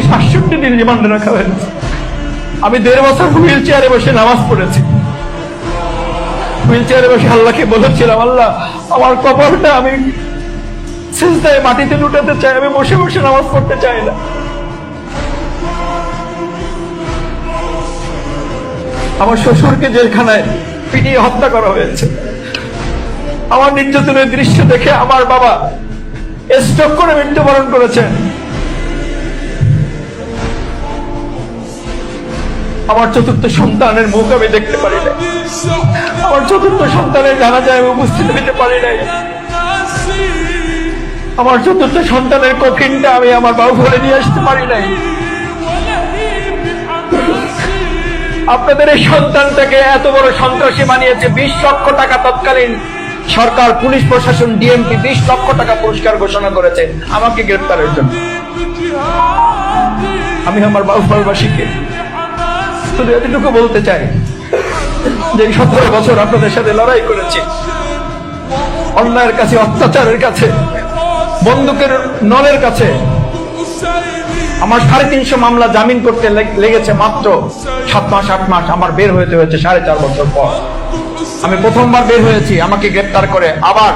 আমাকে ৬৭ দিন রিমান্ডে রাখা হয়েছে। আমি ১.৫ বছর হুইল চেয়ারে বসে নামাজ পড়েছি। হুইল চেয়ারে বসে আল্লাহকে বলেছিলাম, আল্লাহ আমার কপালটা আমি সিজদায় মাটিতে লুটাতে চাই, আমি বসে বসে নামাজ পড়তে চাই না। আমার শ্বশুরকে জেলখানায় পিটিয়ে হত্যা করা হয়েছে। আমার নির্যাতনের দৃশ্য দেখে আমার বাবা স্ট্রোক করে মৃত্যুবরণ করেছেন। আমার চতুর্থ সন্তানের মুখ আমি দেখতে পারি নাই। আমার চতুর্থ সন্তানের জানাজায় আমি উপস্থিত হতে পারি নাই। আমার চতুর্থ সন্তানের কফিনটা আমি আমার বাবু ঘরে নিয়ে আসতে পারি নাই। আপনাদের এই সন্তানটাকে এত বড় সন্ত্রাসী বানিয়েছে। 20 লক্ষ টাকা তৎকালীন সরকার, পুলিশ প্রশাসন, ডিএমপি 20 লক্ষ টাকা পুরস্কার ঘোষণা করেছে আমাকে গ্রেফতারের জন্য। আমি আমার বাবুবাসীকে শুধু এতটুকু বলতে চাই যে 17 বছর আপনাদের সাথে লড়াই করেছি, অন্যায়ের কাছে, অত্যাচারের কাছে, বন্দুকের নলের কাছে। আমার 350 মামলা জামিন করতে লেগেছে মাত্র 7 মাস 8 মাস। আমার বের হতে হয়েছে 4.5 বছর পর। আমি প্রথমবার বের হয়েছি, আমাকে গ্রেফতার করে আবার